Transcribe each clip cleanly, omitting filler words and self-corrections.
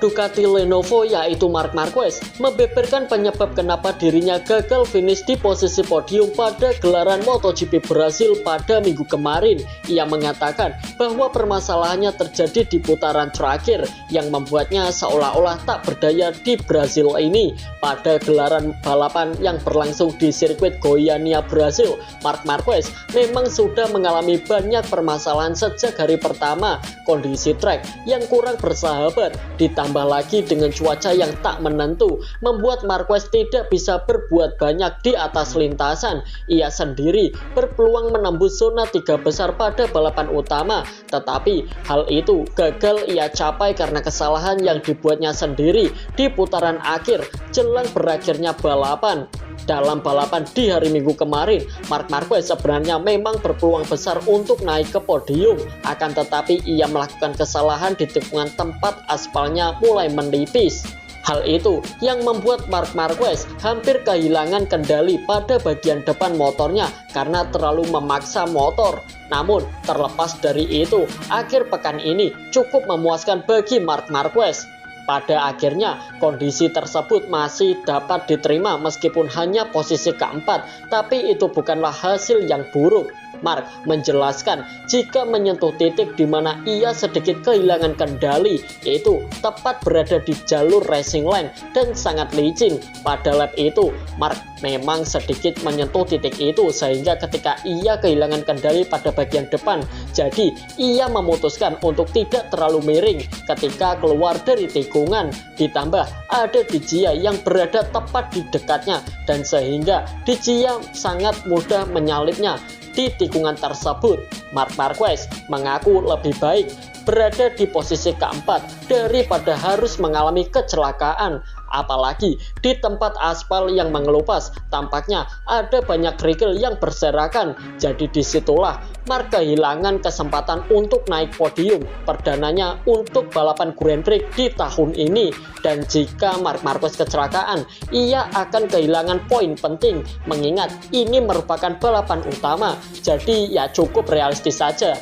Ducati Lenovo yaitu Marc Marquez membeberkan penyebab kenapa dirinya gagal finish di posisi podium pada gelaran MotoGP Brasil pada minggu kemarin. Ia mengatakan bahwa permasalahannya terjadi di putaran terakhir yang membuatnya seolah-olah tak berdaya di Brasil ini. Pada gelaran balapan yang berlangsung di sirkuit Goiânia, Brasil, Marc Marquez memang sudah mengalami banyak permasalahan sejak hari pertama. Kondisi trek yang kurang bersahabat ditambah lagi dengan cuaca yang tak menentu membuat Marquez tidak bisa berbuat banyak di atas lintasan. Ia sendiri berpeluang menembus zona 3 besar pada balapan utama, tetapi hal itu gagal ia capai karena kesalahan yang dibuatnya sendiri di putaran akhir jelang berakhirnya balapan. Dalam balapan di hari Minggu kemarin, Marc Marquez sebenarnya memang berpeluang besar untuk naik ke podium, akan tetapi ia melakukan kesalahan di tikungan tempat aspalnya mulai menipis. Hal itu yang membuat Marc Marquez hampir kehilangan kendali pada bagian depan motornya karena terlalu memaksa motor. Namun terlepas dari itu, akhir pekan ini cukup memuaskan bagi Marc Marquez. Pada akhirnya, kondisi tersebut masih dapat diterima meskipun hanya posisi keempat, tapi itu bukanlah hasil yang buruk. Marc menjelaskan jika menyentuh titik di mana ia sedikit kehilangan kendali, yaitu tepat berada di jalur racing line dan sangat licin. Pada lap itu, Marc memang sedikit menyentuh titik itu sehingga ketika ia kehilangan kendali pada bagian depan, jadi ia memutuskan untuk tidak terlalu miring ketika keluar dari tikungan. Ditambah ada Di Gia yang berada tepat di dekatnya dan sehingga Di Gia sangat mudah menyalipnya. Di tikungan tersebut, Marc Marquez mengaku lebih baik berada di posisi keempat daripada harus mengalami kecelakaan. Apalagi di tempat aspal yang mengelupas, tampaknya ada banyak kerikil yang berserakan. Jadi disitulah Marc kehilangan kesempatan untuk naik podium perdananya untuk balapan Grand Prix di tahun ini. Dan jika Marc Marquez kecelakaan, ia akan kehilangan poin penting, mengingat ini merupakan balapan utama. Jadi ya cukup realistis saja.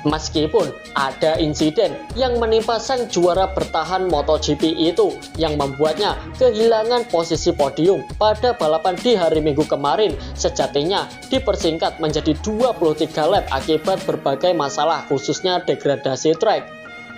Meskipun ada insiden yang menimpa sang juara bertahan MotoGP itu yang membuatnya kehilangan posisi podium pada balapan di hari Minggu kemarin, sejatinya dipersingkat menjadi 23 lap akibat berbagai masalah khususnya degradasi trek.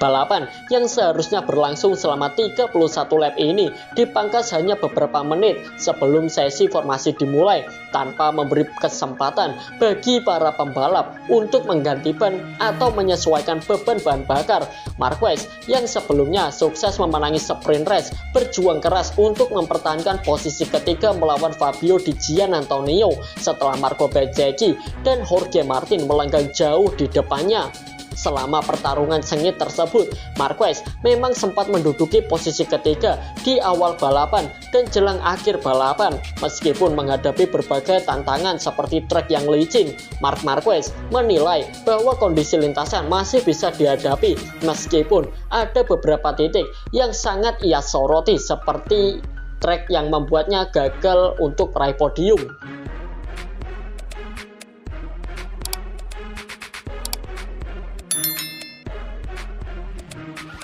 Balapan yang seharusnya berlangsung selama 31 lap ini dipangkas hanya beberapa menit sebelum sesi formasi dimulai tanpa memberi kesempatan bagi para pembalap untuk mengganti ban atau menyesuaikan beban bahan bakar. Marquez yang sebelumnya sukses memenangi sprint race berjuang keras untuk mempertahankan posisi ketiga melawan Fabio Di Giannantonio setelah Marco Bezzecchi dan Jorge Martin melenggang jauh di depannya. Selama pertarungan sengit tersebut, Marquez memang sempat menduduki posisi ketiga di awal balapan dan jelang akhir balapan. Meskipun menghadapi berbagai tantangan seperti trek yang licin, Marc Marquez menilai bahwa kondisi lintasan masih bisa dihadapi meskipun ada beberapa titik yang sangat ia soroti seperti trek yang membuatnya gagal untuk meraih podium.